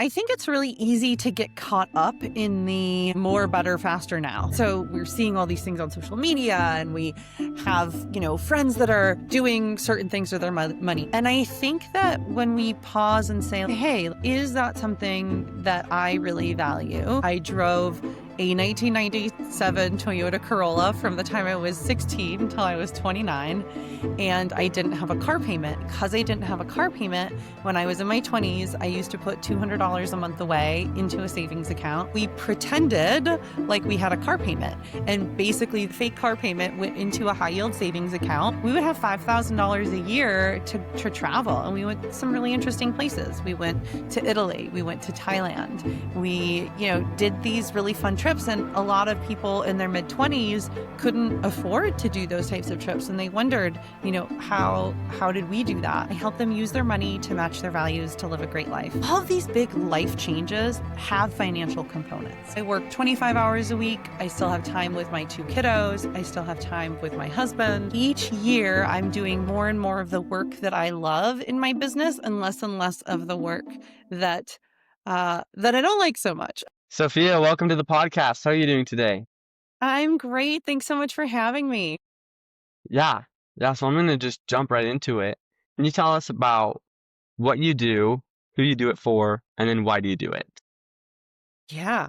I think it's really easy to get caught up in the more, better, faster now. So we're seeing all these things on social media and we have, friends that are doing certain things with their money. And I think that when we pause and say, hey, is that something that I really value? I drove a 1997 Toyota Corolla from the time I was 16 until I was 29, and I didn't have a car payment. Because I didn't have a car payment, when I was in my 20s, I used to put $200 a month away into a savings account. We pretended like we had a car payment, and basically the fake car payment went into a high-yield savings account. We would have $5,000 a year to travel, and we went to some really interesting places. We went to Italy, we went to Thailand. We, did these really fun trips, and a lot of people in their mid-20s couldn't afford to do those types of trips, and they wondered, how did we do that? I helped them use their money to match their values to live a great life. All of these big life changes have financial components. I work 25 hours a week. I still have time with my 2 kiddos. I still have time with my husband. Each year, I'm doing more and more of the work that I love in my business and less of the work that I don't like so much. Sophia, welcome to the podcast. How are you doing today? I'm great. Thanks so much for having me. Yeah. So I'm going to just jump right into it. Can you tell us about what you do, who you do it for, and then why do you do it? Yeah.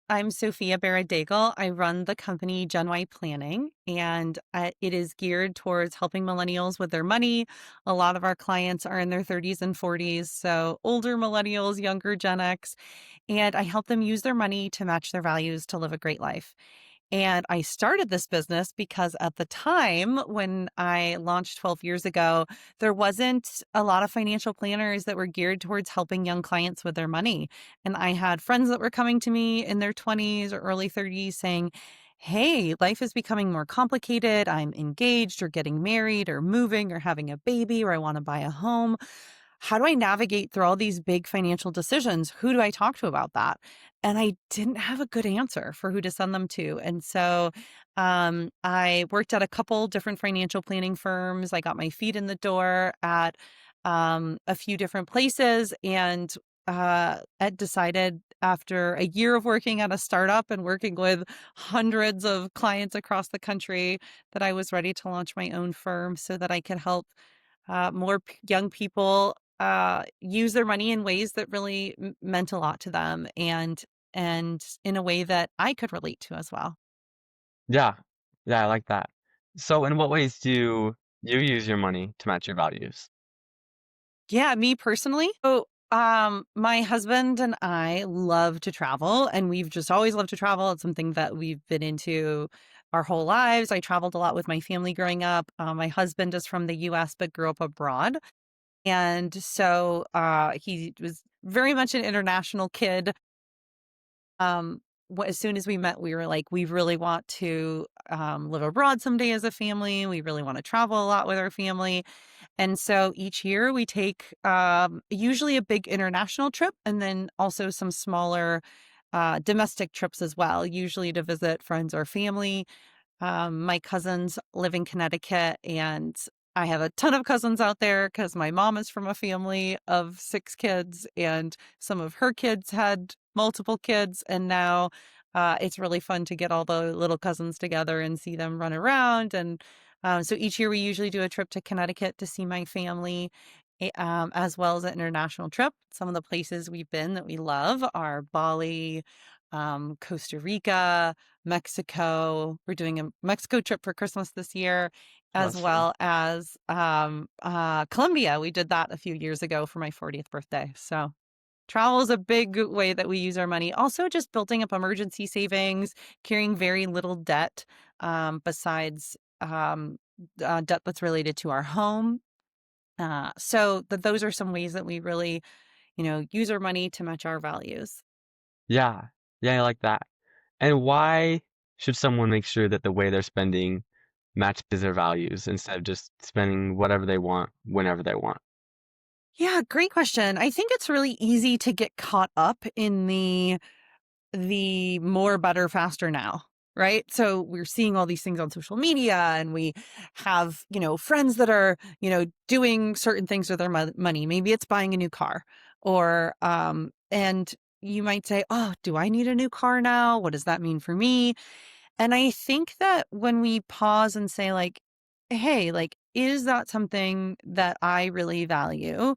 I'm Sophia Bera Daigle. I run the company Gen Y Planning, and it is geared towards helping millennials with their money. A lot of our clients are in their 30s and 40s, so older millennials, younger Gen X, and I help them use their money to match their values to live a great life. And I started this business because at the time when I launched 12 years ago, there wasn't a lot of financial planners that were geared towards helping young clients with their money. And I had friends that were coming to me in their 20s or early 30s saying, hey, life is becoming more complicated. I'm engaged or getting married or moving or having a baby, or I want to buy a home. How do I navigate through all these big financial decisions? Who do I talk to about that? And I didn't have a good answer for who to send them to. And so I worked at a couple different financial planning firms. I got my feet in the door at a few different places, and I decided after a year of working at a startup and working with hundreds of clients across the country that I was ready to launch my own firm so that I could help more young people use their money in ways that really meant a lot to them, and in a way that I could relate to as well. Yeah. I like that. So in what ways do you use your money to match your values? Yeah, me personally. So, my husband and I love to travel, and we've just always loved to travel. It's something that we've been into our whole lives. I traveled a lot with my family growing up. My husband is from the US but grew up abroad. And so he was very much an international kid. As soon as we met, we were like, we really want to live abroad someday as a family. We really want to travel a lot with our family. And so each year we take usually a big international trip and then also some smaller domestic trips as well, usually to visit friends or family. My cousins live in Connecticut, and I have a ton of cousins out there because my mom is from a family of 6 kids, and some of her kids had multiple kids. And now it's really fun to get all the little cousins together and see them run around. And so each year we usually do a trip to Connecticut to see my family, as well as an international trip. Some of the places we've been that we love are Bali, Costa Rica, Mexico. We're doing a Mexico trip for Christmas this year, as That's fun. well as Colombia. We did that a few years ago for my 40th birthday. So travel is a big way that we use our money. Also, just building up emergency savings, carrying very little debt, besides debt that's related to our home. So those are some ways that we really, use our money to match our values. Yeah. I like that. And why should someone make sure that the way they're spending matches their values instead of just spending whatever they want whenever they want? Yeah, great question. I think it's really easy to get caught up in the more, better, faster now, right? So we're seeing all these things on social media, and we have, friends that are, doing certain things with their money. Maybe it's buying a new car. And you might say, oh, do I need a new car now? What does that mean for me? And I think that when we pause and say, like, hey, like, is that something that I really value?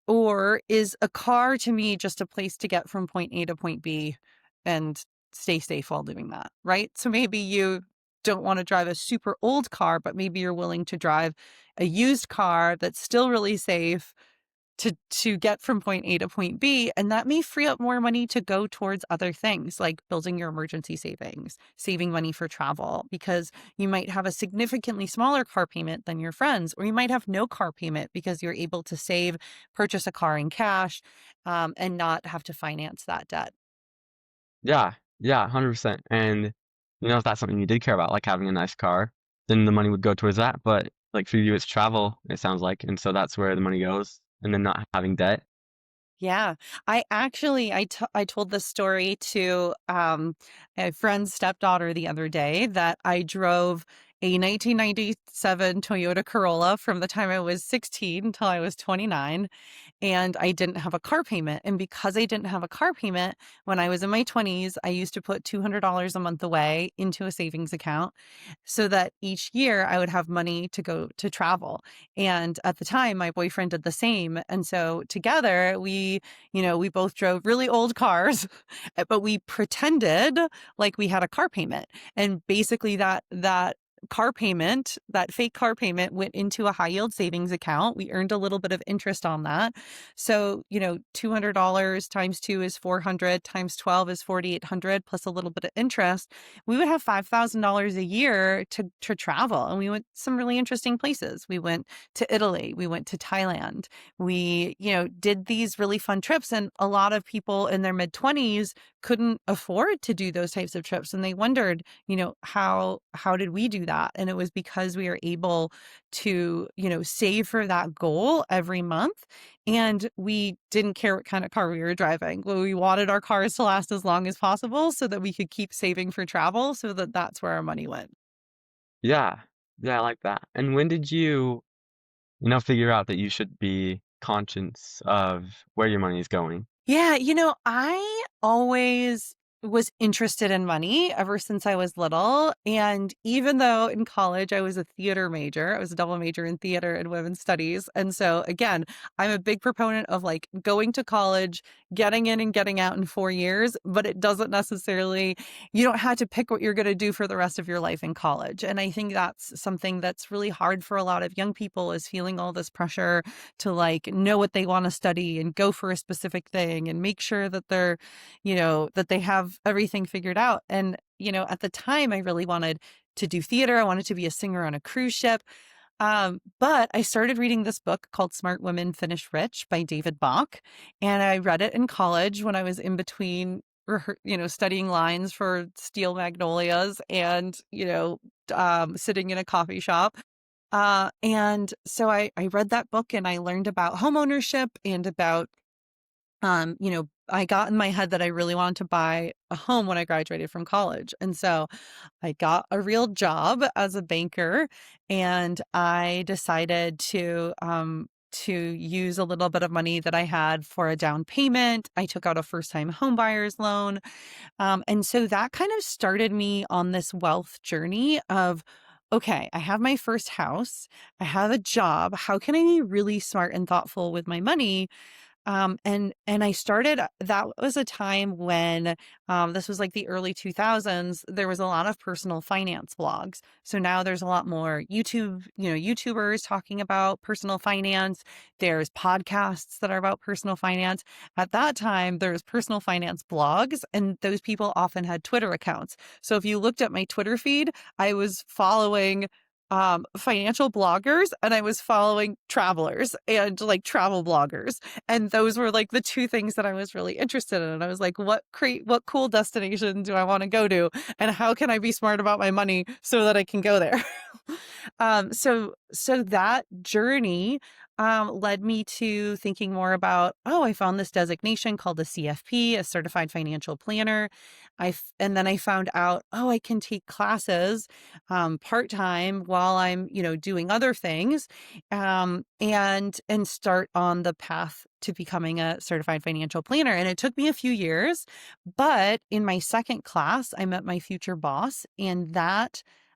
Or is a car to me just a place to get from point A to point B and stay safe while doing that, right? So maybe you don't want to drive a super old car, but maybe you're willing to drive a used car that's still really safe to get from point A to point B, and that may free up more money to go towards other things like building your emergency savings, saving money for travel, because you might have a significantly smaller car payment than your friends, or you might have no car payment because you're able to save, purchase a car in cash, and not have to finance that debt. Yeah, yeah, 100%, and, if that's something you did care about, like having a nice car, then the money would go towards that, but, like, for you, it's travel, it sounds like, and so that's where the money goes, and then not having debt. Yeah. I told this story to a friend's stepdaughter the other day that I drove a 1997 Toyota Corolla from the time I was 16 until I was 29, and I didn't have a car payment. And because I didn't have a car payment when I was in my 20s, I used to put $200 a month away into a savings account so that each year I would have money to go to travel. And at the time, my boyfriend did the same. And so together, we both drove really old cars, but we pretended like we had a car payment. And basically that car payment, that fake car payment went into a high yield savings account. We earned a little bit of interest on that. So, $200 times 2 is 400, times 12 is 4,800 plus a little bit of interest. We would have $5,000 a year to travel, and we went some really interesting places. We went to Italy, we went to Thailand. We, did these really fun trips, and a lot of people in their mid 20s couldn't afford to do those types of trips, and they wondered, how did we do that? And it was because we were able to, save for that goal every month, and we didn't care what kind of car we were driving. Well, we wanted our cars to last as long as possible so that we could keep saving for travel, so that that's where our money went. Yeah. Yeah, I like that, and when did you, figure out that you should be conscious of where your money is going? Yeah, I always was interested in money ever since I was little. And even though in college I was a theater major, I was a double major in theater and women's studies. And so, again, I'm a big proponent of like going to college, getting in and getting out in 4 years, but it doesn't necessarily, you don't have to pick what you're going to do for the rest of your life in college. And I think that's something that's really hard for a lot of young people, is feeling all this pressure to like know what they want to study and go for a specific thing and make sure that that they have everything figured out. And, at the time I really wanted to do theater. I wanted to be a singer on a cruise ship. But I started reading this book called Smart Women Finish Rich by David Bach. And I read it in college when I was in between studying lines for Steel Magnolias and, sitting in a coffee shop. And so I read that book and I learned about homeownership and about, I got in my head that I really wanted to buy a home when I graduated from college. And so I got a real job as a banker, and I decided to use a little bit of money that I had for a down payment. I took out a first time home buyer's loan. And so that kind of started me on this wealth journey of, okay, I have my first house, I have a job. How can I be really smart and thoughtful with my money? And I started, that was a time when, this was like the early 2000s, there was a lot of personal finance blogs. So now there's a lot more YouTubers talking about personal finance. There's podcasts that are about personal finance. At that time, there was personal finance blogs, and those people often had Twitter accounts. So if you looked at my Twitter feed, I was following financial bloggers, and I was following travelers and like travel bloggers. And those were like the two things that I was really interested in. And I was like, what cool destination do I want to go to? And how can I be smart about my money so that I can go there? So that journey led me to thinking more about, oh, I found this designation called a CFP, a certified financial planner. And then I found out, oh, I can take classes part-time while I'm, doing other things, and start on the path to becoming a certified financial planner. And it took me a few years, but in my second class, I met my future boss, and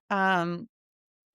um,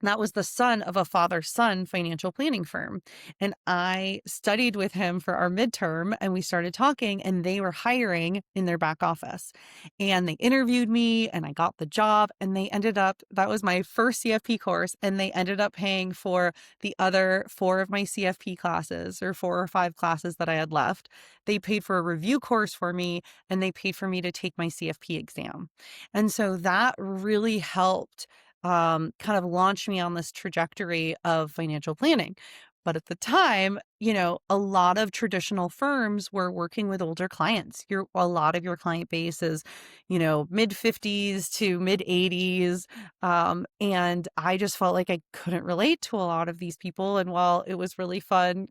that was the son of a father-son financial planning firm. And I studied with him for our midterm and we started talking, and they were hiring in their back office. And they interviewed me and I got the job, and they ended up, that was my first CFP course, and they ended up paying for the other four of my CFP classes, or four or five classes that I had left. They paid for a review course for me, and they paid for me to take my CFP exam. And so that really helped kind of launched me on this trajectory of financial planning. But at the time, a lot of traditional firms were working with older clients. A lot of your client base is, mid 50s to mid 80s. And I just felt like I couldn't relate to a lot of these people. And while it was really fun,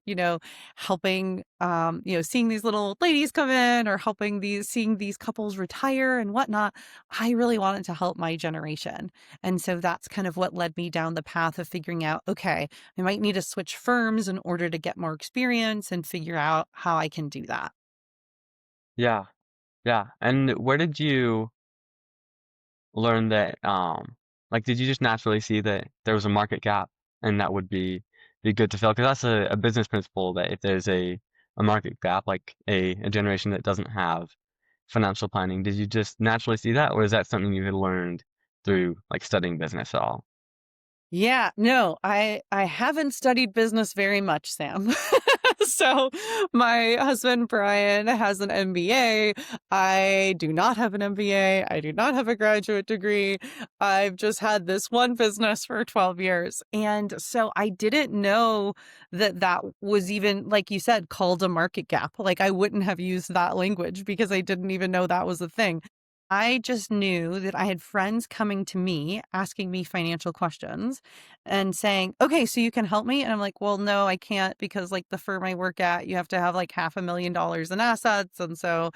helping, seeing these little ladies come in, or seeing these couples retire and whatnot, I really wanted to help my generation. And so that's kind of what led me down the path of figuring out, okay, I might need to switch firms in order to get more experience and figure out how I can do that. Yeah, yeah. And where did you learn that, like, did you just naturally see that there was a market gap and that would be good to fill? Because that's a business principle that if there's a market gap, like a generation that doesn't have financial planning, did you just naturally see that, or is that something you had learned through like studying business at all? Yeah, no, I haven't studied business very much, Sam. So my husband Brian has an MBA. I do not have an MBA. I do not have a graduate degree. I've just had this one business for 12 years. And so I didn't know that that was even, like you said, called a market gap. Like, I wouldn't have used that language because I didn't even know that was a thing. I just knew that I had friends coming to me asking me financial questions and saying, "Okay, so you can help me?" And I'm like, "Well, no, I can't, because like the firm I work at, you have to have like $500,000 in assets." And so,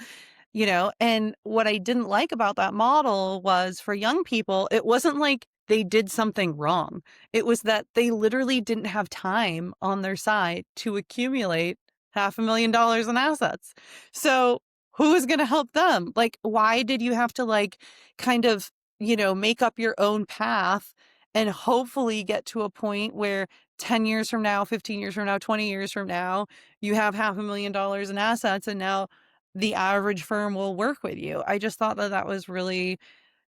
and what I didn't like about that model was, for young people, it wasn't like they did something wrong. It was that they literally didn't have time on their side to accumulate $500,000 in assets. So who is going to help them? Like, why did you have to like kind of, make up your own path and hopefully get to a point where 10 years from now, 15 years from now, 20 years from now, you have $500,000 in assets, and now the average firm will work with you? I just thought that that was really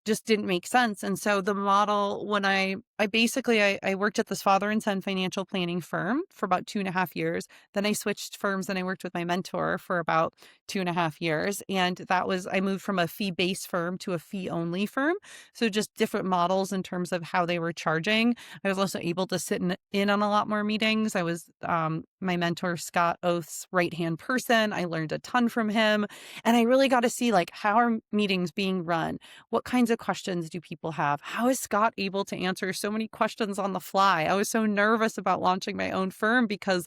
just didn't make sense. And so the model, when I basically, I worked at this father and son financial planning firm for about 2.5 years. Then I switched firms and I worked with my mentor for about 2.5 years. And I moved from a fee-based firm to a fee-only firm. So just different models in terms of how they were charging. I was also able to sit in on a lot more meetings. I was my mentor, Scott Oath's right-hand person. I learned a ton from him. And I really got to see, like, how are meetings being run? What kinds of questions do people have? How is Scott able to answer so many questions on the fly? I was so nervous about launching my own firm because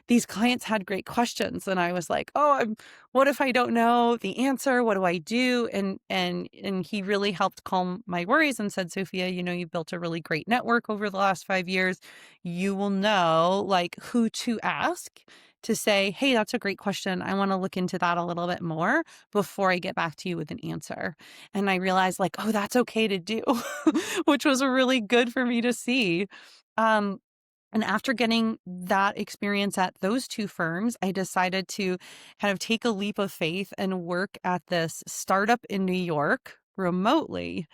these clients had great questions, and I was like, "Oh, what if I don't know the answer? What do I do?" And he really helped calm my worries and said, "Sophia, you've built a really great network over the last 5 years. You will know like who to ask." To say, "Hey, that's a great question. I want to look into that a little bit more before I get back to you with an answer." And I realized, like, oh, that's okay to do, which was really good for me to see. Um, and after getting that experience at those two firms, I decided to kind of take a leap of faith and work at this startup in New York remotely.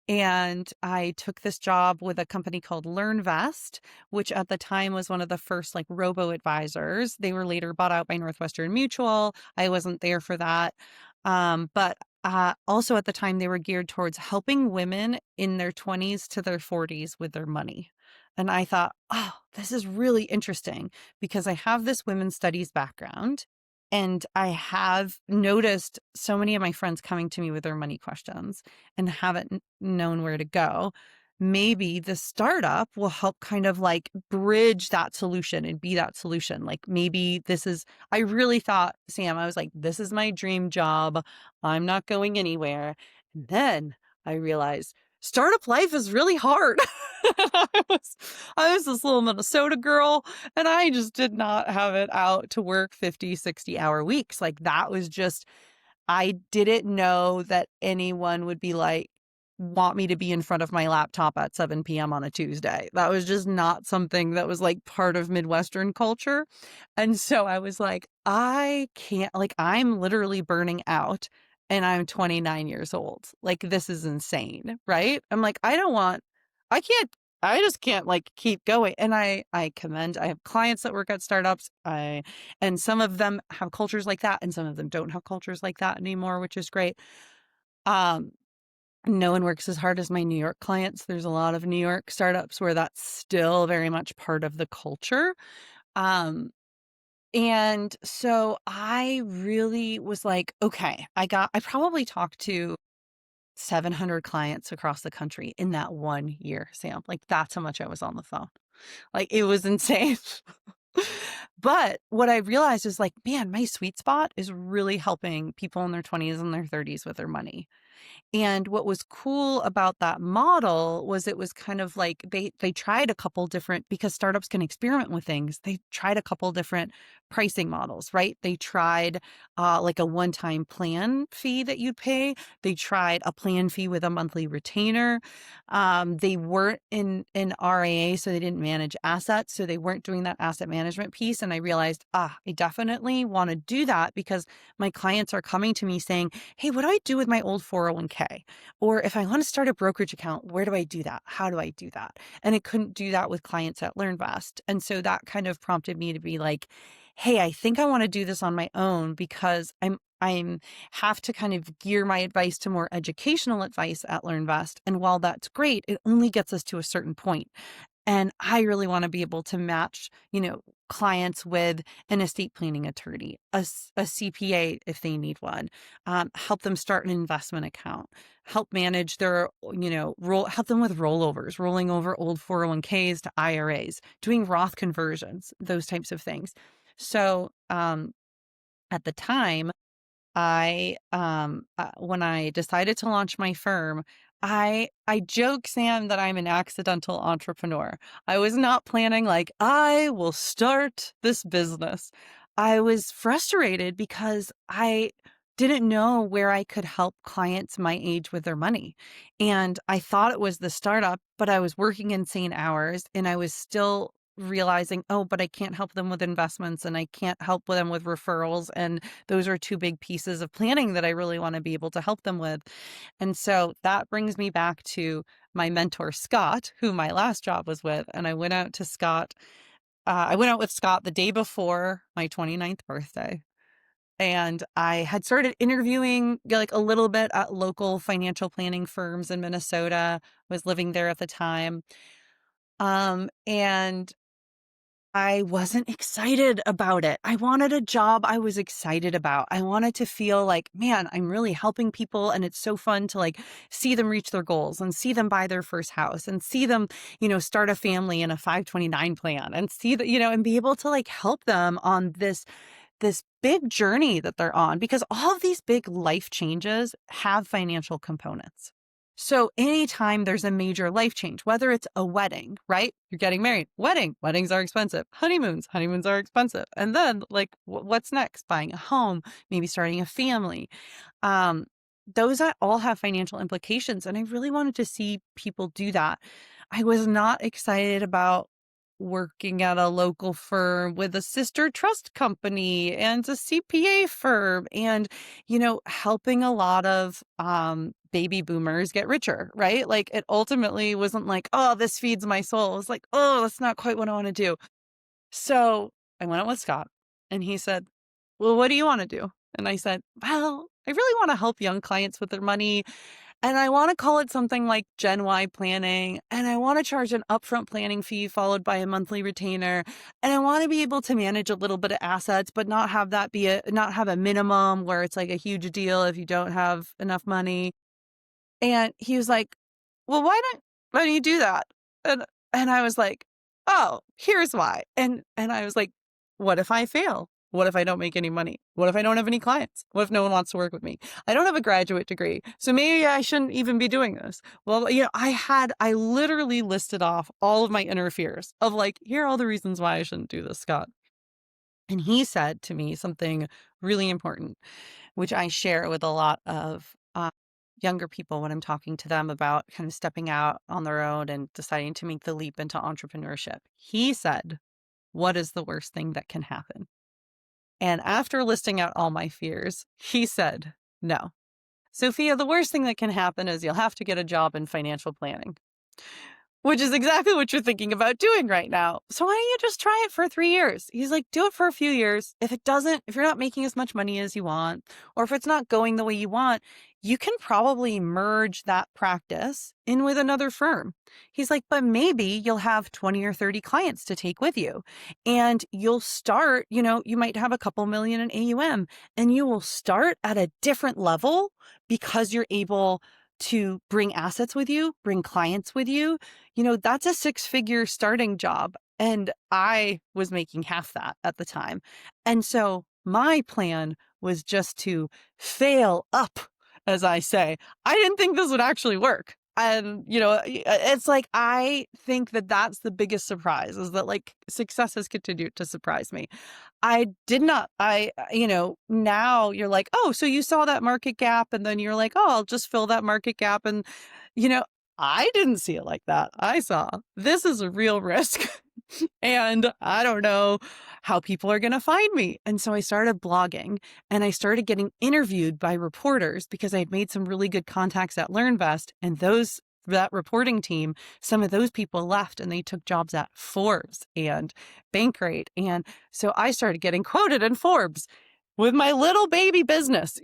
And I took this job with a company called LearnVest, which at the time was one of the first like robo advisors. They were later bought out by Northwestern Mutual. I wasn't there for that. But also at the time, they were geared towards helping women in their 20s to their 40s with their money. And I thought, oh, this is really interesting because I have this women's studies background. And I have noticed so many of my friends coming to me with their money questions and haven't known where to go. Maybe the startup will help kind of like bridge that solution and be that solution. Like, maybe I really thought, Sam, I was like, this is my dream job. I'm not going anywhere. And then I realized startup life is really hard. I was this little Minnesota girl, and I just did not have it out to work 50, 60-hour weeks. Like, that was just I didn't know that anyone would be like, want me to be in front of my laptop at 7 p.m. on a Tuesday. That was just not something that was like part of Midwestern culture. And so I was like, I can't, like, I'm literally burning out and I'm 29 years old. Like, this is insane, right? I'm like, I can't, I just can't like keep going. And I commend, I have clients that work at startups. And some of them have cultures like that, and some of them don't have cultures like that anymore, which is great. Um, no one works as hard as my New York clients. There's a lot of New York startups where that's still very much part of the culture. Um, and so I really was like, okay, I probably talked to 700 clients across the country in that 1 year, Sam. Like, that's how much I was on the phone. Like, it was insane. But what I realized is like, man, my sweet spot is really helping people in their 20s and their 30s with their money. And what was cool about that model was it was kind of like they tried a couple different, because startups can experiment with things. They tried a couple different pricing models, right? They tried like a one-time plan fee that you'd pay. They tried a plan fee with a monthly retainer. They weren't in RAA, so they didn't manage assets. So they weren't doing that asset management piece. And I realized, I definitely want to do that because my clients are coming to me saying, hey, what do I do with my old 401k? Or if I want to start a brokerage account, where do I do that? How do I do that? And I couldn't do that with clients at LearnVest. And so that kind of prompted me to be like, hey, I think I want to do this on my own because I'm have to kind of gear my advice to more educational advice at LearnVest. And while that's great, it only gets us to a certain point. And I really want to be able to match, clients with an estate planning attorney, a CPA if they need one, help them start an investment account, help manage their, help them with rollovers, rolling over old 401ks to IRAs, doing Roth conversions, those types of things. So at the time, when I decided to launch my firm, I joke, Sam, that I'm an accidental entrepreneur. I was not planning like I will start this business. I was frustrated because I didn't know where I could help clients my age with their money. And I thought it was the startup, but I was working insane hours and I was still realizing, oh, but I can't help them with investments and I can't help them with referrals. And those are two big pieces of planning that I really want to be able to help them with. And so that brings me back to my mentor, Scott, who my last job was with. And I went out to Scott. I went out with Scott the day before my 29th birthday. And I had started interviewing like a little bit at local financial planning firms in Minnesota, was living there at the time. And I wasn't excited about it. I wanted a job I was excited about. I wanted to feel like, man, I'm really helping people and it's so fun to like see them reach their goals and see them buy their first house and see them, start a family in a 529 plan and see that, and be able to like help them on this big journey that they're on, because all of these big life changes have financial components. So anytime there's a major life change, whether it's a wedding, right? You're getting married, weddings are expensive. Honeymoons are expensive. And then like, what's next? Buying a home, maybe starting a family. Um, those all have financial implications. And I really wanted to see people do that. I was not excited about working at a local firm with a sister trust company and a CPA firm and, helping a lot of baby boomers get richer, right? Like, it ultimately wasn't like, oh, this feeds my soul. It was like, oh, that's not quite what I want to do. So I went out with Scott and he said, well, what do you want to do? And I said, well, I really want to help young clients with their money. And I want to call it something like Gen Y planning. And I want to charge an upfront planning fee followed by a monthly retainer. And I want to be able to manage a little bit of assets, but not have that not have a minimum where it's like a huge deal if you don't have enough money. And he was like, well, why don't you do that? And I was like, oh, here's why. And I was like, what if I fail? What if I don't make any money? What if I don't have any clients? What if no one wants to work with me? I don't have a graduate degree, so maybe I shouldn't even be doing this. Well, I literally listed off all of my inner fears of like, here are all the reasons why I shouldn't do this, Scott. And he said to me something really important, which I share with a lot of younger people when I'm talking to them about kind of stepping out on their own and deciding to make the leap into entrepreneurship. He said, "What is the worst thing that can happen?" And after listing out all my fears, he said, "No, Sophia, the worst thing that can happen is you'll have to get a job in financial planning." Which is exactly what you're thinking about doing right now. So why don't you just try it for 3 years? He's like, do it for a few years. If you're not making as much money as you want, or if it's not going the way you want, you can probably merge that practice in with another firm. He's like, but maybe you'll have 20 or 30 clients to take with you. And you'll start, you might have a couple million in AUM, and you will start at a different level because you're able to bring assets with you, bring clients with you. That's a 6-figure starting job. And I was making half that at the time. And so my plan was just to fail up, as I say. I didn't think this would actually work. And, it's like, I think that that's the biggest surprise, is that like success has continued to surprise me. I did not, now you're like, oh, so you saw that market gap and then you're like, oh, I'll just fill that market gap. And, you know, I didn't see it like that. I saw this is a real risk and I don't know how people are going to find me. And so I started blogging and I started getting interviewed by reporters because I had made some really good contacts at LearnVest, and that reporting team, some of those people left and they took jobs at Forbes and Bankrate. And so I started getting quoted in Forbes with my little baby business,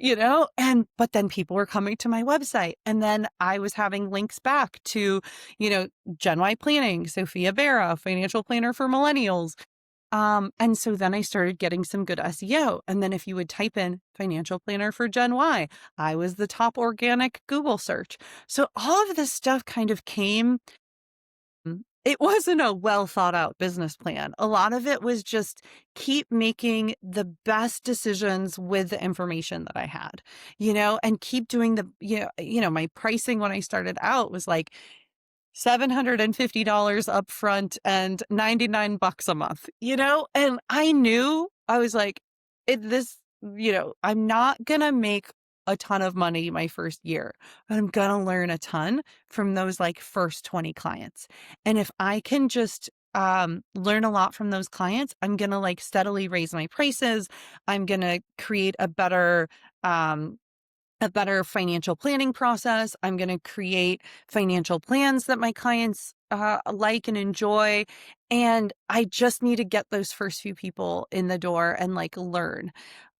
but then people were coming to my website, and then I was having links back to, Gen Y Planning, Sophia Bera, financial planner for millennials. And so then I started getting some good SEO. And then if you would type in financial planner for Gen Y, I was the top organic Google search. So all of this stuff kind of came. It wasn't a well thought out business plan. A lot of it was just keep making the best decisions with the information that I had, and keep doing my pricing when I started out was like $750 up front and $99 a month, and I knew I was like, I'm not going to make a ton of money my first year, but I'm going to learn a ton from those like first 20 clients. And if I can just learn a lot from those clients, I'm going to like steadily raise my prices. I'm going to create um, a better financial planning process. I'm going to create financial plans that my clients like and enjoy. And I just need to get those first few people in the door and like learn.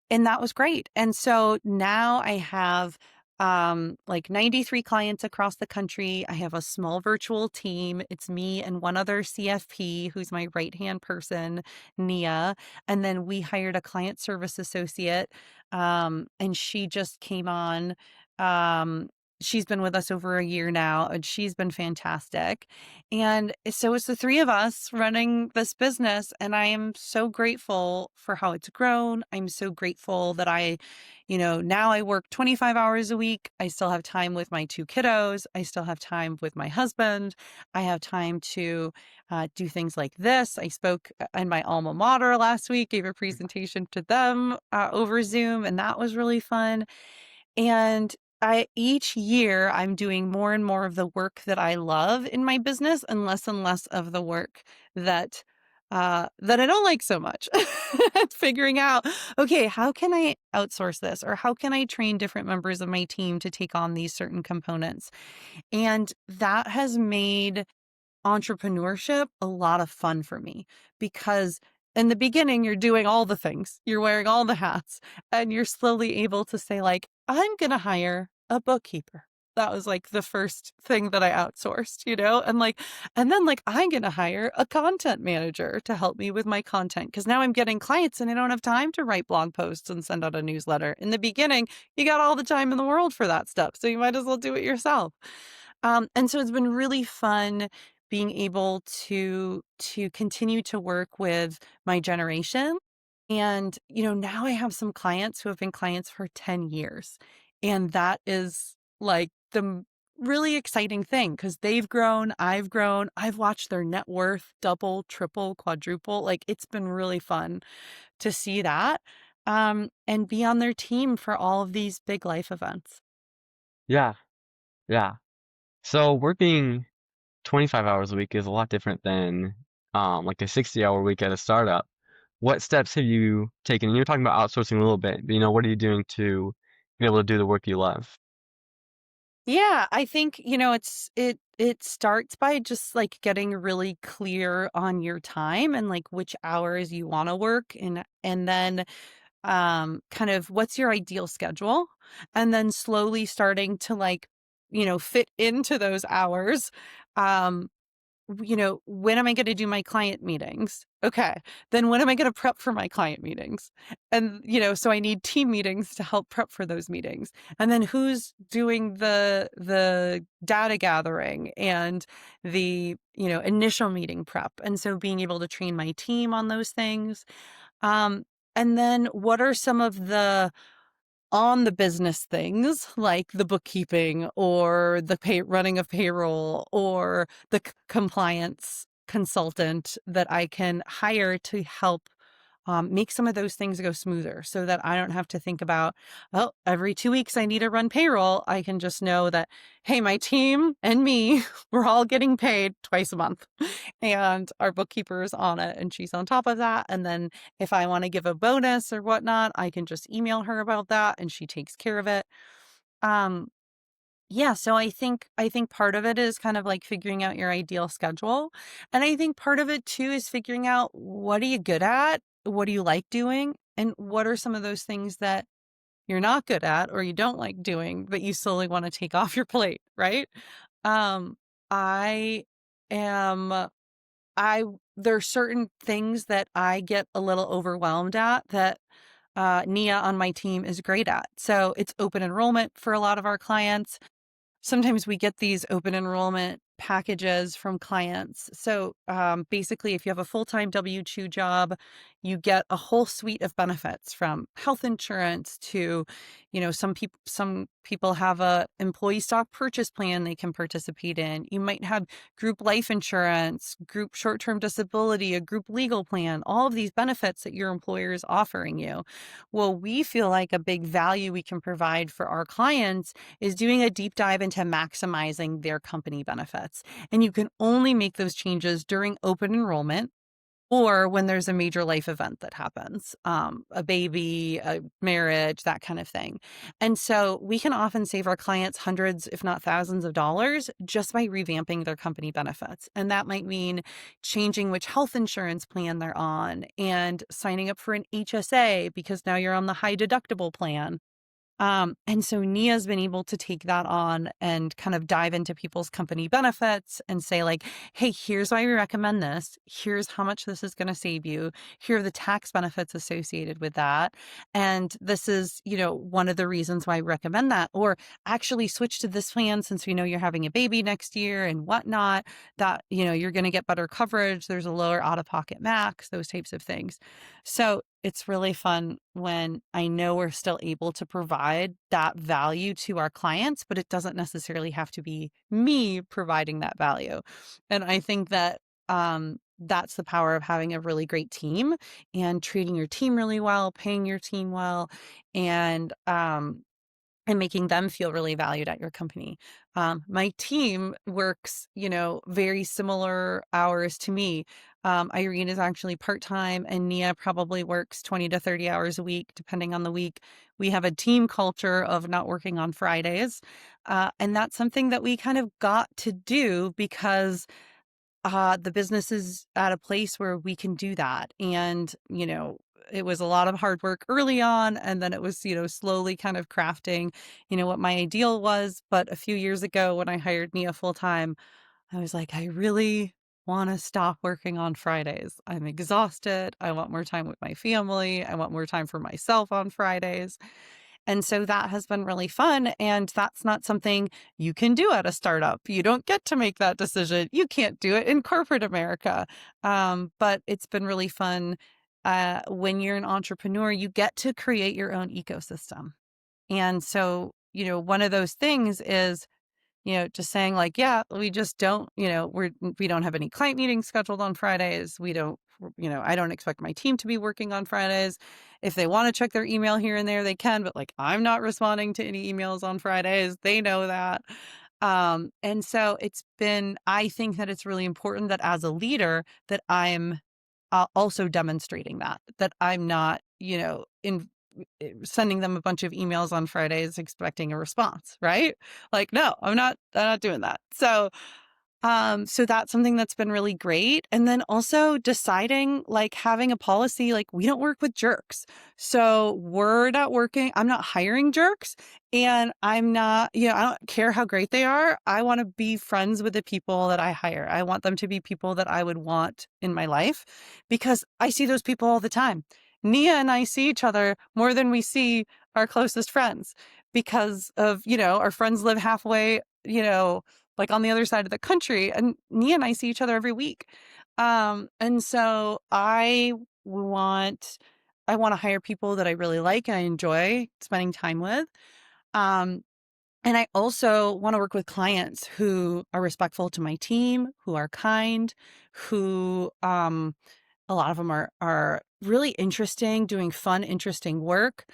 And that was great. And so now I have like 93 clients across the country. I have a small virtual team. It's me and one other CFP who's my right-hand person, Nia. And then we hired a client service associate. And she just came on. Um, she's been with us over a year now, and she's been fantastic. And so it's the three of us running this business, and I am so grateful for how it's grown. I'm so grateful that now I work 25 hours a week. I still have time with my 2 kiddos. I still have time with my husband. I have time to do things like this. I spoke in my alma mater last week, gave a presentation to them over Zoom, and that was really fun. And each year I'm doing more and more of the work that I love in my business and less of the work that I don't like so much. Figuring out, okay, how can I outsource this? Or how can I train different members of my team to take on these certain components? And that has made entrepreneurship a lot of fun for me, because in the beginning, you're doing all the things, you're wearing all the hats, and you're slowly able to say, like, I'm going to hire a bookkeeper. That was like the first thing that I outsourced, and then like, I'm going to hire a content manager to help me with my content, because now I'm getting clients and I don't have time to write blog posts and send out a newsletter. In the beginning, you got all the time in the world for that stuff, so you might as well do it yourself. And so it's been really fun being able to continue to work with my generation And, now I have some clients who have been clients for 10 years. And that is like really exciting thing because they've grown, I've watched their net worth double, triple, quadruple. Like it's been really fun to see that and be on their team for all of these big life events. Yeah, yeah. So working 25 hours a week is a lot different than like a 60-hour week at a startup. What steps have you taken? And you're talking about outsourcing a little bit, but what are you doing to be able to do the work you love? Yeah, I think, it starts by just like getting really clear on your time and like which hours you want to work and then kind of what's your ideal schedule and then slowly starting to like, fit into those hours. Um when am I going to do my client meetings? Okay. Then when am I going to prep for my client meetings? And, so I need team meetings to help prep for those meetings. And then who's doing the data gathering and the, initial meeting prep. And so being able to train my team on those things. Um, and then what are some of the on the business things like the bookkeeping or the running of payroll or the compliance consultant that I can hire to help make some of those things go smoother so that I don't have to think about, oh, every 2 weeks I need to run payroll. I can just know that, hey, my team and me, we're all getting paid twice a month and our bookkeeper is on it and she's on top of that. And then if I want to give a bonus or whatnot, I can just email her about that and she takes care of it. Um, yeah, so I think part of it is kind of like figuring out your ideal schedule. And I think part of it too is figuring out what are you good at? What do you like doing? And what are some of those things that you're not good at or you don't like doing, but you slowly want to take off your plate, right? Um, I am I there are certain things that I get a little overwhelmed at that Nia on my team is great at. So it's open enrollment for a lot of our clients. Sometimes we get these open enrollment packages from clients. So basically, if you have a full-time W-2 job, you get a whole suite of benefits from health insurance to, some people have a employee stock purchase plan they can participate in. You might have group life insurance, group short-term disability, a group legal plan, all of these benefits that your employer is offering you. Well, we feel like a big value we can provide for our clients is doing a deep dive into maximizing their company benefits. And you can only make those changes during open enrollment or when there's a major life event that happens, a baby, a marriage, that kind of thing. And so we can often save our clients hundreds, if not thousands of dollars just by revamping their company benefits. And that might mean changing which health insurance plan they're on and signing up for an HSA because now you're on the high deductible plan. And so Nia's been able to take that on and kind of dive into people's company benefits and say like, hey, here's why we recommend this. Here's how much this is going to save you. Here are the tax benefits associated with that. And this is, one of the reasons why I recommend that. Or actually switch to this plan since we know you're having a baby next year and whatnot, that, you're going to get better coverage. There's a lower out-of-pocket max, those types of things. So it's really fun when I know we're still able to provide that value to our clients, but it doesn't necessarily have to be me providing that value. And I think that that's the power of having a really great team and treating your team really well, paying your team well, and and making them feel really valued at your company. My team works, very similar hours to me. Irene is actually part-time and Nia probably works 20 to 30 hours a week, depending on the week. We have a team culture of not working on Fridays. And that's something that we kind of got to do because the business is at a place where we can do that. And, it was a lot of hard work early on. And then it was, slowly kind of crafting, what my ideal was. But a few years ago, when I hired Nia full time, I was like, I really want to stop working on Fridays. I'm exhausted. I want more time with my family. I want more time for myself on Fridays. And so that has been really fun. And that's not something you can do at a startup. You don't get to make that decision. You can't do it in corporate America. But it's been really fun when you're an entrepreneur, you get to create your own ecosystem. And so, one of those things is, just saying like, yeah, we just don't, we don't have any client meetings scheduled on Fridays. We don't, I don't expect my team to be working on Fridays. If they want to check their email here and there, they can, but like, I'm not responding to any emails on Fridays. They know that. And so I think that it's really important that as a leader that I'm also demonstrating that I'm not, in sending them a bunch of emails on Fridays expecting a response, right? Like, no, I'm not doing that. So that's something that's been really great. And then also deciding, like, having a policy, like, we don't work with jerks. So we're not working, I'm not hiring jerks. And I'm not, I don't care how great they are. I want to be friends with the people that I hire. I want them to be people that I would want in my life because I see those people all the time. Nia and I see each other more than we see our closest friends because of, our friends live halfway, like on the other side of the country. And Nia and I see each other every week. And so want, I want to hire people that I really like and I enjoy spending time with. Um, and I also want to work with clients who are respectful to my team, who are kind, who, a lot of them are really interesting, doing fun, interesting work.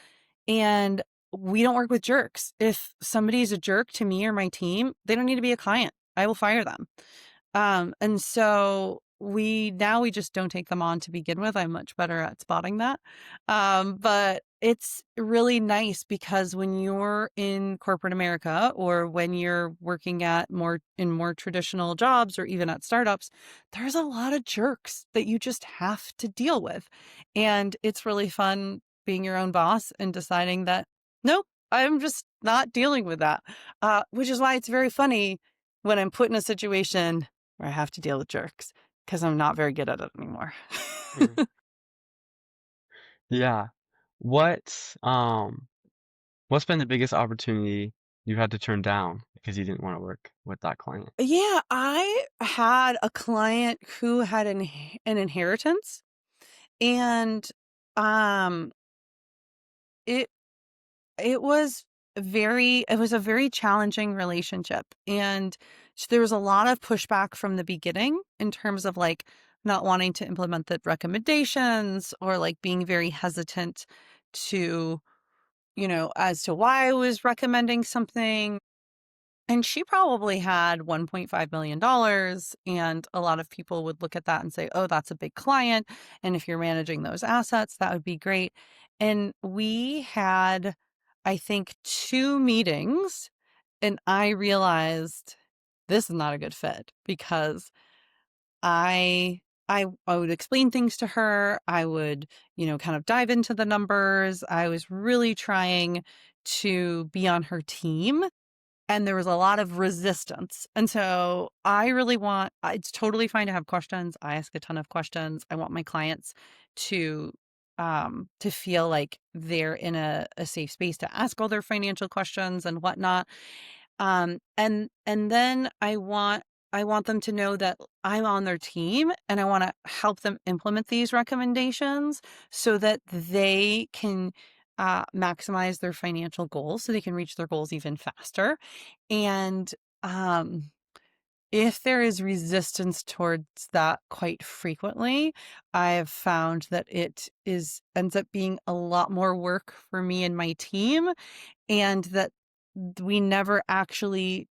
And we don't work with jerks. If somebody's a jerk to me or my team, they don't need to be a client. I will fire them. And so we just don't take them on to begin with. I'm much better at spotting that. But it's really nice because when you're in corporate America or when you're working at more traditional jobs or even at startups, there's a lot of jerks that you just have to deal with. And it's really fun being your own boss and deciding that, nope, I'm just not dealing with that. Which is why it's very funny when I'm put in a situation where I have to deal with jerks because I'm not very good at it anymore. Mm. Yeah. What, um, what's been the biggest opportunity you had to turn down because you didn't want to work with that client? Yeah, I had a client who had an inheritance and um it it was it was a very challenging relationship and there was a lot of pushback from the beginning in terms of like not wanting to implement the recommendations or like being very hesitant to as to why I was recommending something. And she probably had $1.5 million. And a lot of people would look at that and say, oh, that's a big client. And if you're managing those assets, that would be great. And we had, I think, 2 meetings. And I realized this is not a good fit because I would explain things to her. I would, kind of dive into the numbers. I was really trying to be on her team and there was a lot of resistance. And so it's totally fine to have questions. I ask a ton of questions. I want my clients to to feel like they're in a safe space to ask all their financial questions and whatnot. And then I want them to know that I'm on their team and I want to help them implement these recommendations so that they can maximize their financial goals so they can reach their goals even faster. And um, if there is resistance towards that quite frequently, I've found that ends up being a lot more work for me and my team and that we never actually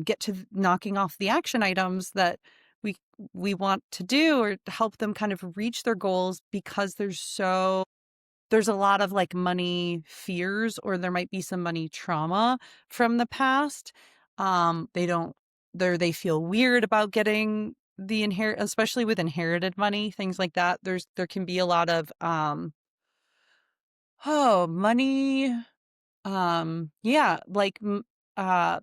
get to knocking off the action items that we we want to do or to help them kind of reach their goals because there's a lot of like money fears or there might be some money trauma from the past. They don't they feel weird about getting the especially with inherited money, things like that. There can be a lot of money yeah, like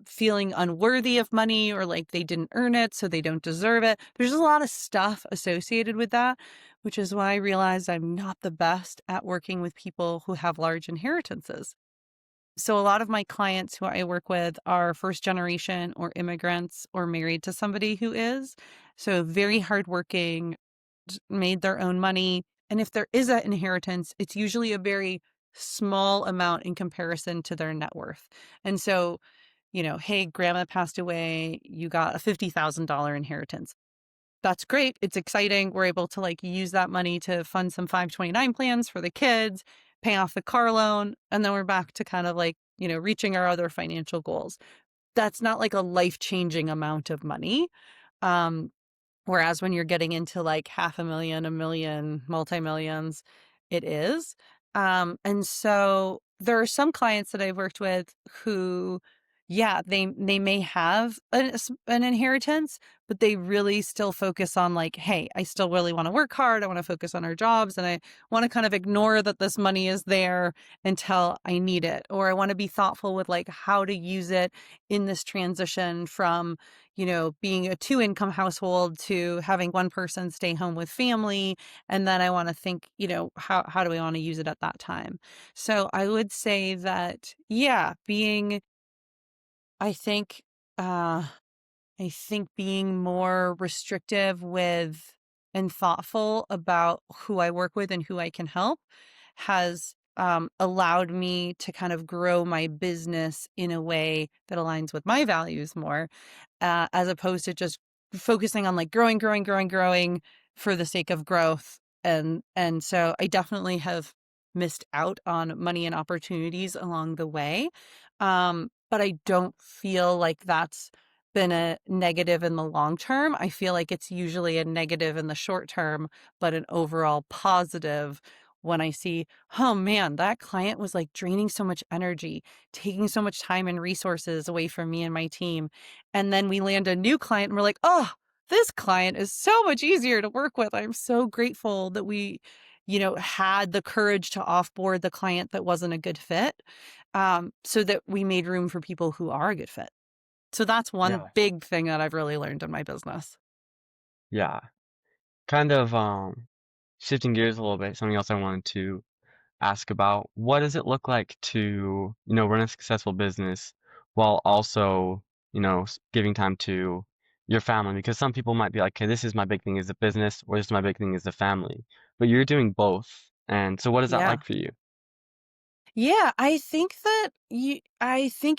feeling unworthy of money or like they didn't earn it, so they don't deserve it. There's a lot of stuff associated with that, which is why I realized I'm not the best at working with people who have large inheritances. So a lot of my clients who I work with are first generation or immigrants or married to somebody who is. So very hardworking, made their own money, And if there is an inheritance, it's usually a very small amount in comparison to their net worth. And so, hey, grandma passed away, you got a $50,000 inheritance. That's great. It's exciting. We're able to like use that money to fund some 529 plans for the kids, pay off the car loan, and then we're back to kind of like, reaching our other financial goals. That's not like a life-changing amount of money. Um, Whereas when you're getting into like 500,000, a million, multi-millions, it is. And so there are some clients that I've worked with who, yeah, they may have an inheritance, but they really still focus on like, hey, I still really want to work hard. I want to focus on our jobs, and I want to kind of ignore that this money is there until I need it. Or I want to be thoughtful with like how to use it in this transition from being a two-income household to having one person stay home with family. And then I want to think, how do I want to use it at that time? So I would say that, yeah, I think, uh, I think being more restrictive with and thoughtful about who I work with and who I can help has allowed me to kind of grow my business in a way that aligns with my values more, as opposed to just focusing on like growing, growing, growing, growing for the sake of growth. And so I definitely have missed out on money and opportunities along the way. But I don't feel like that's been a negative in the long term. I feel like it's usually a negative in the short term, but an overall positive when I see, oh man, that client was like draining so much energy, taking so much time and resources away from me and my team. And then we land a new client and we're like, oh, this client is so much easier to work with. I'm so grateful that we, had the courage to offboard the client that wasn't a good fit, so that we made room for people who are a good fit. So that's one Yeah. big thing that I've really learned in my business. Yeah. Kind of shifting gears a little bit, something else I wanted to ask about. What does it look like to, run a successful business while also, giving time to your family? Because some people might be like, okay, this is my big thing is the business, or this is my big thing is the family. But you're doing both. And so what is that Yeah. like for you? Yeah, I think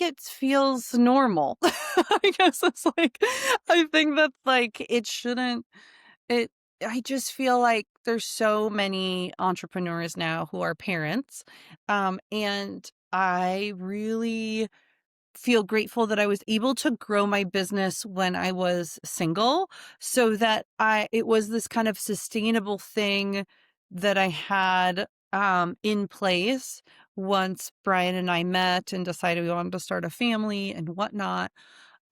it feels normal. I guess it's like I think that like it shouldn't it I just feel like there's so many entrepreneurs now who are parents. And I really feel grateful that I was able to grow my business when I was single, so that it was this kind of sustainable thing that I had in place once Brian and I met and decided we wanted to start a family and whatnot.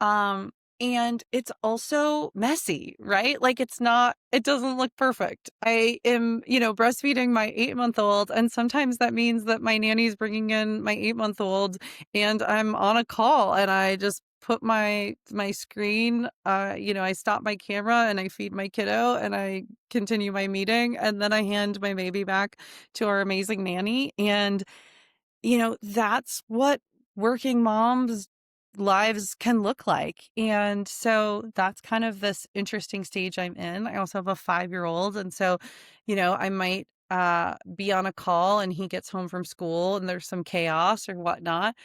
Um, and it's also messy, right? Like it doesn't look perfect. I am, breastfeeding my 8-month old. And sometimes that means that my nanny's bringing in my 8-month old and I'm on a call and I just put my screen, I stop my camera and I feed my kiddo and I continue my meeting. And then I hand my baby back to our amazing nanny. And that's what working moms' lives can look like. And so that's kind of this interesting stage I'm in. I also have a 5-year-old. And so, I might be on a call and he gets home from school and there's some chaos or whatnot.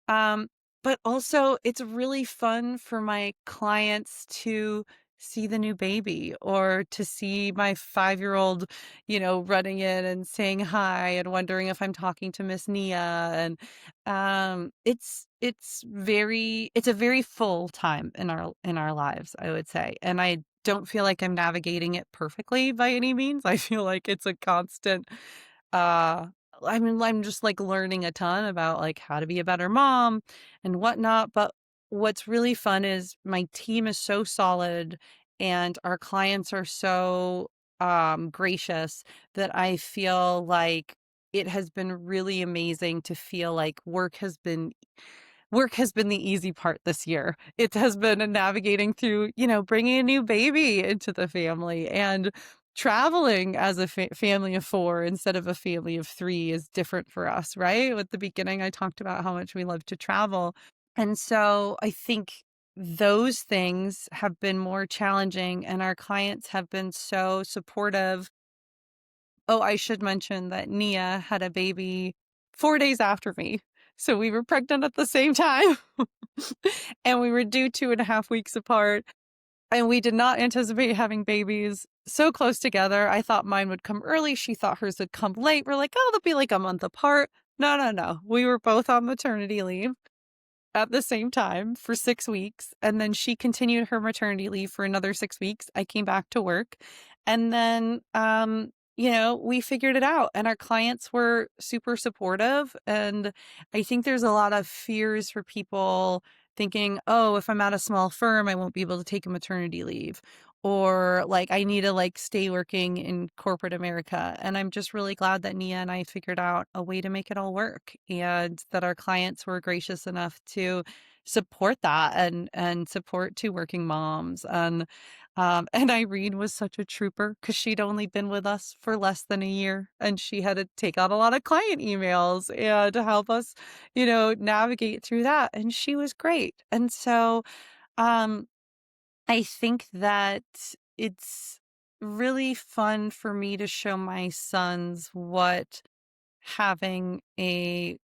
Um, but also, it's really fun for my clients to see the new baby or to see my 5-year-old, running in and saying hi and wondering if I'm talking to Miss Nia. And it's a very full time in our lives, I would say. And I don't feel like I'm navigating it perfectly by any means. I feel like it's a constant uh I'm just like learning a ton about like how to be a better mom and whatnot. But what's really fun is my team is so solid and our clients are so gracious that I feel like it has been really amazing to feel like work has been the easy part this year. It has been navigating through, bringing a new baby into the family and traveling as a family of 4 instead of a family of 3 is different for us, right? At the beginning, I talked about how much we love to travel. And so I think those things have been more challenging, and our clients have been so supportive Oh, I should mention that Nia had a baby 4 days after me. So we were pregnant at the same time. And we were due 2.5 weeks apart. And we did not anticipate having babies so close together. I thought mine would come early. She thought hers would come late. We're like, oh, they'll be like a month apart. No, no, no. We were both on maternity leave at the same time for 6 weeks. And then she continued her maternity leave for another 6 weeks. I came back to work. And then, we figured it out and our clients were super supportive. And I think there's a lot of fears for people thinking, oh, if I'm at a small firm, I won't be able to take a maternity leave. Or like I need to like stay working in corporate America. And I'm just really glad that Nia and I figured out a way to make it all work and that our clients were gracious enough to support that and support two working moms. And Irene was such a trooper because she'd only been with us for less than a year and she had to take out a lot of client emails and to help us, navigate through that. And she was great. And so, um, I think that it's really fun for me to show my sons what having a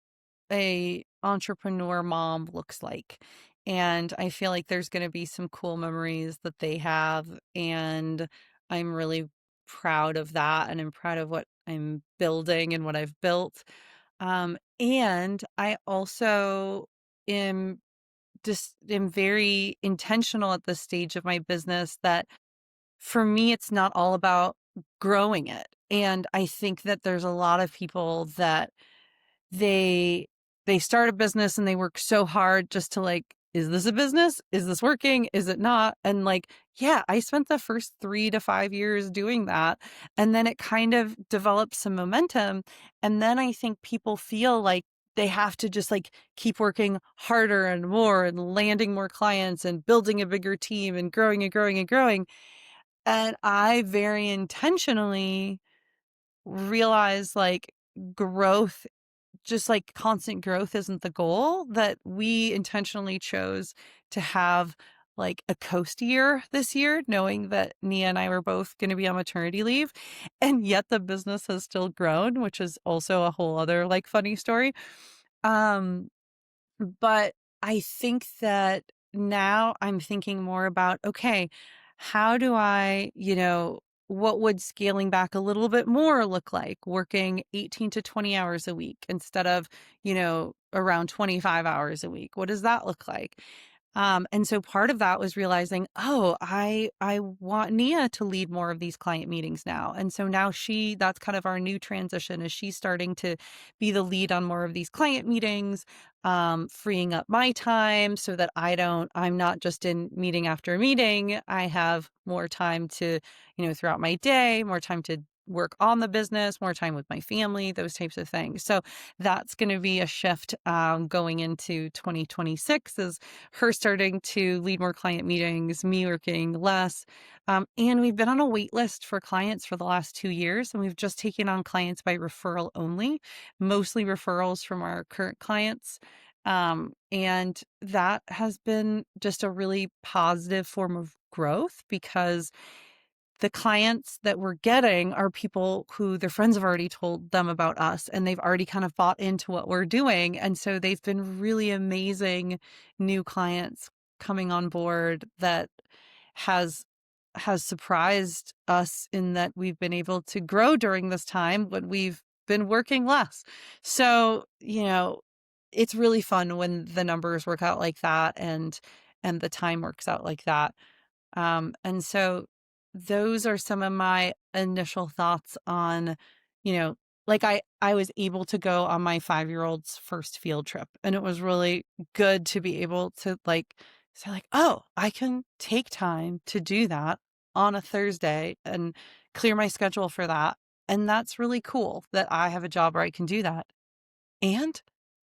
entrepreneur mom looks like. And I feel like there's going to be some cool memories that they have and I'm really proud of that and I'm proud of what I'm building and what I've built. And I also am just am very intentional at this stage of my business that for me, it's not all about growing it. And I think that there's a lot of people that they they start a business and they work so hard just to like, is this a business? Is this working? Is it not? And like, yeah, I spent the first 3 to 5 years doing that. And then it kind of develops some momentum. And then I think people feel like they have to just like keep working harder and more and landing more clients and building a bigger team and growing and growing and growing. And I very intentionally realize like growth, just like constant growth isn't the goal, that we intentionally chose to have like a coast year this year, knowing that Nia and I were both going to be on maternity leave. And yet the business has still grown, which is also a whole other like funny story. Um, but I think that now I'm thinking more about, okay, how do I, what would scaling back a little bit more look like? Working 18 to 20 hours a week instead of, around 25 hours a week. What does that look like? And so part of that was realizing, oh, I want Nia to lead more of these client meetings now. And so now that's kind of our new transition is she's starting to be the lead on more of these client meetings, freeing up my time so that I'm not just in meeting after meeting. I have more time to, throughout my day, more time to work on the business, more time with my family, those types of things. So that's going to be a shift going into 2026 is her starting to lead more client meetings, me working less. And we've been on a wait list for clients for the last 2 years, and we've just taken on clients by referral only, mostly referrals from our current clients. And that has been just a really positive form of growth because the clients that we're getting are people who their friends have already told them about us and they've already kind of bought into what we're doing. And so they've been really amazing new clients coming on board that has has surprised us in that we've been able to grow during this time when we've been working less. So, it's really fun when the numbers work out like that and the time works out like that. And so those are some of my initial thoughts on, you know, like I was able to go on my 5-year-old's first field trip and it was really good to be able to like say like, oh, I can take time to do that on a Thursday and clear my schedule for that. And that's really cool that I have a job where I can do that. And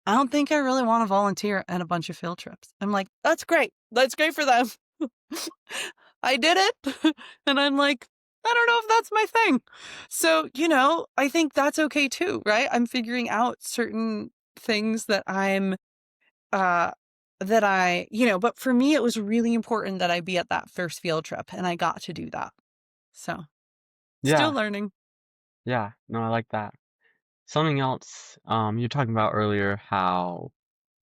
I don't think I really want to volunteer at a bunch of field trips. I'm like, that's great. That's great for them. I did it. And I'm like, I don't know if that's my thing. So, I think that's okay too, right? I'm figuring out certain things uh, but for me, it was really important that I be at that first field trip and I got to do that. So, still Yeah. learning. Yeah, no, I like that. Something else, you're talking about earlier how,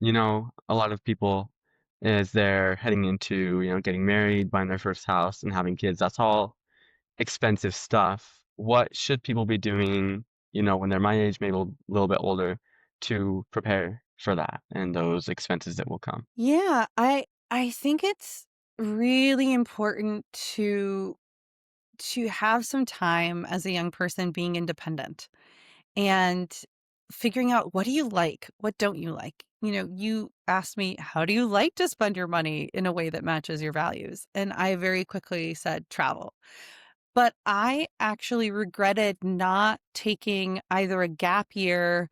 a lot of people as they're heading into, getting married, buying their first house and having kids, that's all expensive stuff. What should people be doing, when they're my age, maybe a little bit older, to prepare for that and those expenses that will come? Yeah, I think it's really important to have some time as a young person being independent and figuring out, what do you like? What don't you like? You asked me, how do you like to spend your money in a way that matches your values? And I very quickly said travel. But I actually regretted not taking either a gap year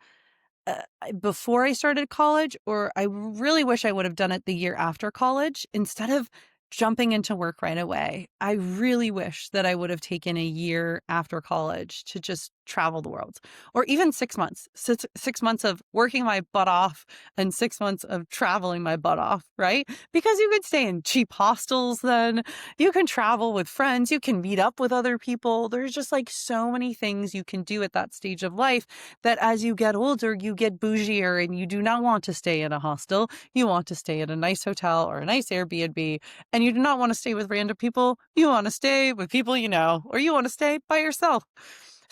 before I started college, or I really wish I would have done it the year after college instead of jumping into work right away. I really wish that I would have taken a year after college to just travel the world, or even 6 months, 6 months of working my butt off and 6 months of traveling my butt off, right? Because you could stay in cheap hostels then, you can travel with friends, you can meet up with other people. There's just like so many things you can do at that stage of life that as you get older, you get bougier and you do not want to stay in a hostel. You want to stay in a nice hotel or a nice Airbnb, and you do not want to stay with random people. You want to stay with people you know, or you want to stay by yourself.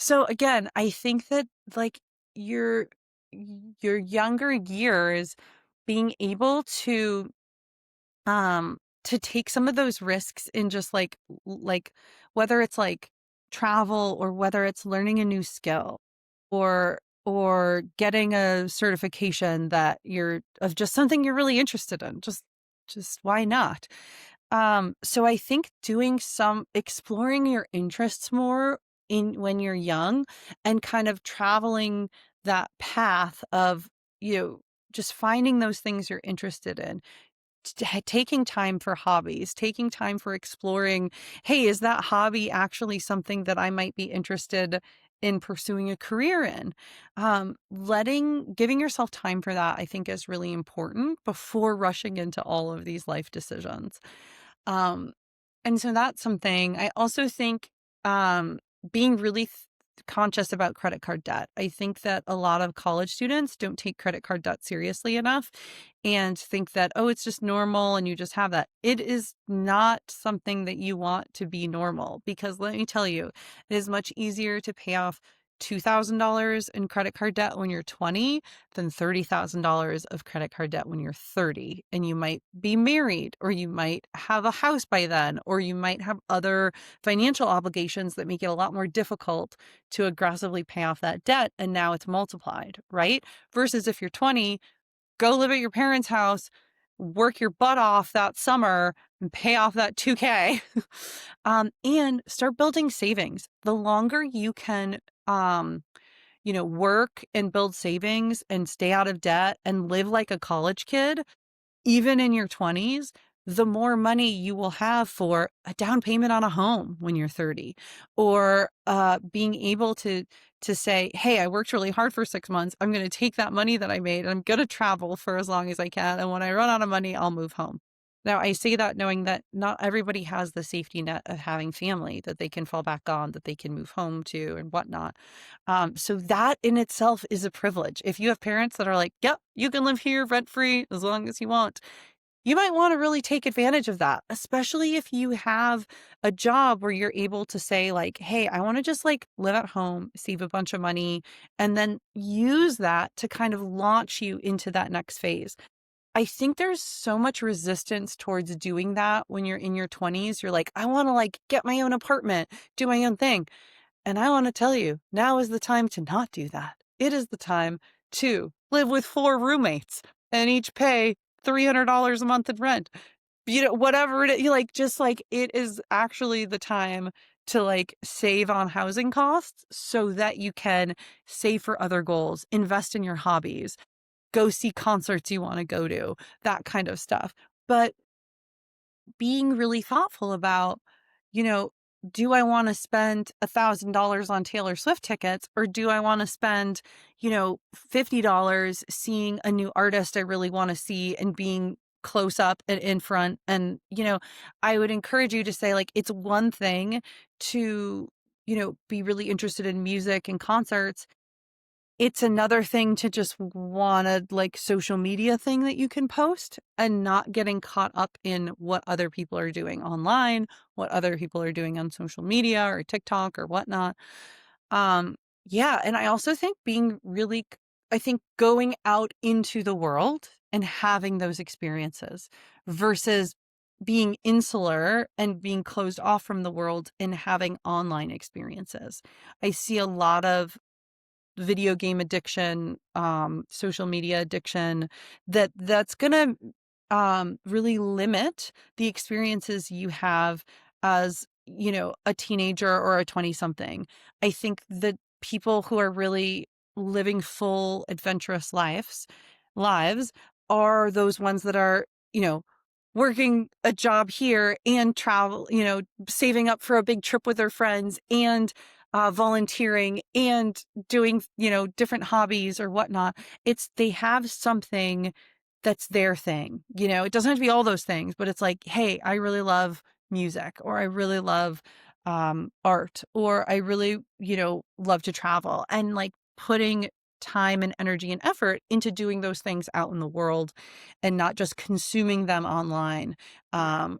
So again, I think that like your your younger years being able to take some of those risks in just like whether it's like travel or whether it's learning a new skill or getting a certification that you're of just something you're really interested in, just why not? So I think doing some exploring your interests more in when you're young and kind of traveling that path of, you know, just finding those things you're interested in, taking time for hobbies, taking time for exploring, hey, is that hobby actually something that I might be interested in pursuing a career in? Giving yourself time for that, I think, is really important before rushing into all of these life decisions. Um, and so that's something. I also think being really conscious about credit card debt. I think that a lot of college students don't take credit card debt seriously enough and think that, oh, it's just normal and you just have that. It is not something that you want to be normal, because let me tell you, it is much easier to pay off $2,000 in credit card debt when you're 20 than $30,000 of credit card debt when you're 30. And you might be married, or you might have a house by then, or you might have other financial obligations that make it a lot more difficult to aggressively pay off that debt. And now it's multiplied, right? Versus if you're 20, go live at your parents' house, work your butt off that summer and pay off that 2K, and start building savings. The longer you can, work and build savings and stay out of debt and live like a college kid, even in your 20s, the more money you will have for a down payment on a home when you're 30, or being able to say, hey, I worked really hard for 6 months. I'm going to take that money that I made and I'm going to travel for as long as I can. And when I run out of money, I'll move home. Now, I say that knowing that not everybody has the safety net of having family that they can fall back on, that they can move home to and whatnot. So that in itself is a privilege. If you have parents that are like, yep, you can live here rent free as long as you want, you might want to really take advantage of that, especially if you have a job where you're able to say like, hey, I want to just like live at home, save a bunch of money, and then use that to kind of launch you into that next phase. I think there's so much resistance towards doing that when you're in your 20s. You're like, I want to like get my own apartment, do my own thing. And I want to tell you, now is the time to not do that. It is the time to live with four roommates and each pay $300 a month in rent. Whatever it is, you like, just like it is actually the time to like save on housing costs so that you can save for other goals, invest in your hobbies, go see concerts you want to go to, that kind of stuff. But being really thoughtful about, you know, do I want to spend $1,000 on Taylor Swift tickets, or do I want to spend, $50 seeing a new artist I really want to see and being close up and in front? And, I would encourage you to say, like, it's one thing to, be really interested in music and concerts, it's another thing to just want a, like, social media thing that you can post and not getting caught up in what other people are doing online, what other people are doing on social media or TikTok or whatnot. Um, yeah, and I also think I think going out into the world and having those experiences versus being insular and being closed off from the world and having online experiences. I see a lot of video game addiction, social media addiction, that's gonna really limit the experiences you have as, a teenager or a 20 something. I think that people who are really living full adventurous lives are those ones that are, you know, working a job here and travel, saving up for a big trip with their friends and volunteering and doing, different hobbies or whatnot. They have something that's their thing. It doesn't have to be all those things, but it's like, hey, I really love music, or I really love art, or I really, love to travel, and like putting time and energy and effort into doing those things out in the world and not just consuming them online,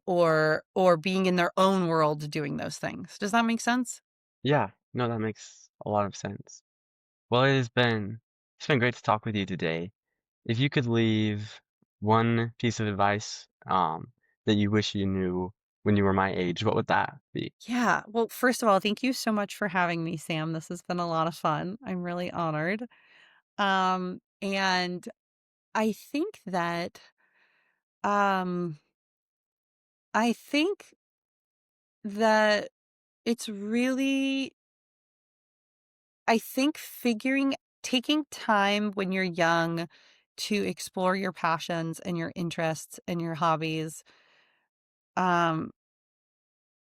or being in their own world doing those things. Does that make sense? Yeah, no, that makes a lot of sense. Well, it's been great to talk with you today. If you could leave one piece of advice that you wish you knew when you were my age, what would that be? Yeah. Well, first of all, thank you so much for having me, Sam. This has been a lot of fun. I'm really honored. And I think that um I think that it's really I think figuring taking time when you're young to explore your passions and your interests and your hobbies um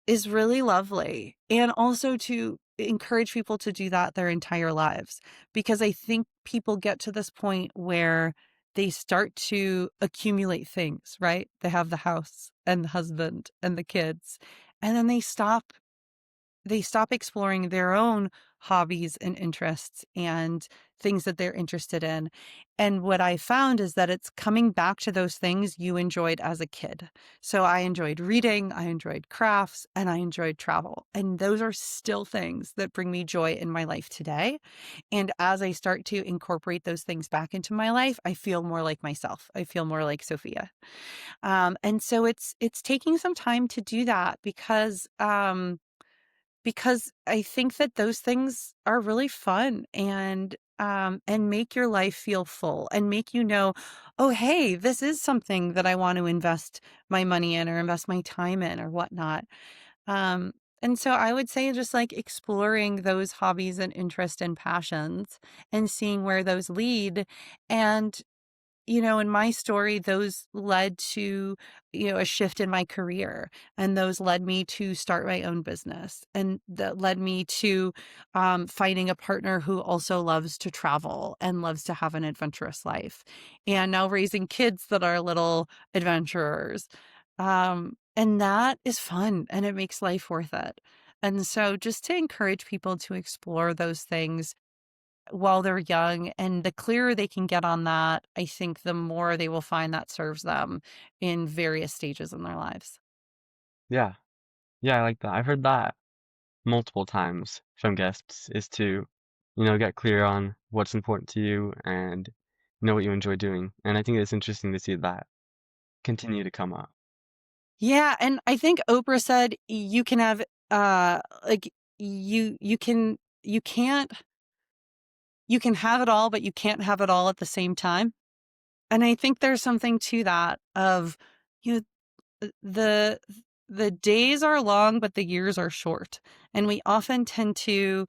is really lovely. And also to encourage people to do that their entire lives. Because I think people get to this point where they start to accumulate things, right? They have the house and the husband and the kids. And then they stop exploring their own hobbies and interests and things that they're interested in. And what I found is that it's coming back to those things you enjoyed as a kid. So I enjoyed reading, I enjoyed crafts, and I enjoyed travel. And those are still things that bring me joy in my life today. And as I start to incorporate those things back into my life, I feel more like myself. I feel more like Sophia. And so it's taking some time to do that because I think that those things are really fun and make your life feel full and make oh, hey, this is something that I want to invest my money in or invest my time in or whatnot. Um, and so I would say just like exploring those hobbies and interests and passions and seeing where those lead. And in my story, those led to, a shift in my career. And those led me to start my own business. And that led me to finding a partner who also loves to travel and loves to have an adventurous life. And now raising kids that are little adventurers. And that is fun and it makes life worth it. And so just to encourage people to explore those things while they're young. And the clearer they can get on that, I think the more they will find that serves them in various stages in their lives. Yeah, yeah, I like that. I've heard that multiple times from guests is to, get clear on what's important to you and know what you enjoy doing. And I think it's interesting to see that continue to come up. Yeah, and I think Oprah said you can have like you can have it all, but you can't have it all at the same time. And I think there's something to that of you know the the days are long, but the years are short. And we often tend to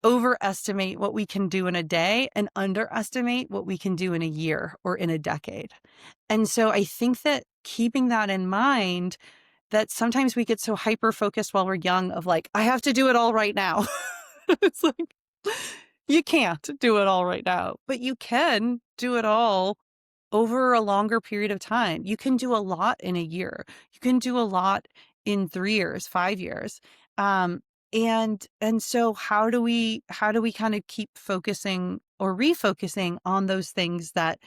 overestimate what we can do in a day and underestimate what we can do in a year or in a decade. And so I think that keeping that in mind, that sometimes we get so hyper focused while we're young of like, I have to do it all right now. It's like, you can't do it all right now, but you can do it all over a longer period of time. You can do a lot in a year. You can do a lot in 3 years, 5 years. Um, And so how do we kind of keep focusing or refocusing on those things that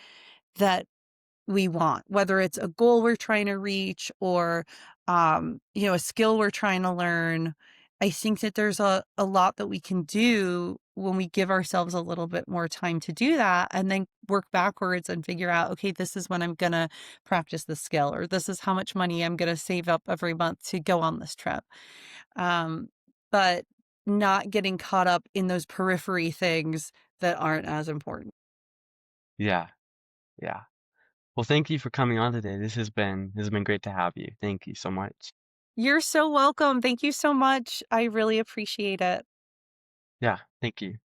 we want, whether it's a goal we're trying to reach or, a skill we're trying to learn. I think that there's a lot that we can do when we give ourselves a little bit more time to do that and then work backwards and figure out, okay, this is when I'm going to practice the skill, or this is how much money I'm going to save up every month to go on this trip. Um, but not getting caught up in those periphery things that aren't as important. Yeah, yeah. Well, thank you for coming on today. This has been great to have you. Thank you so much. You're so welcome. Thank you so much. I really appreciate it. Yeah, thank you.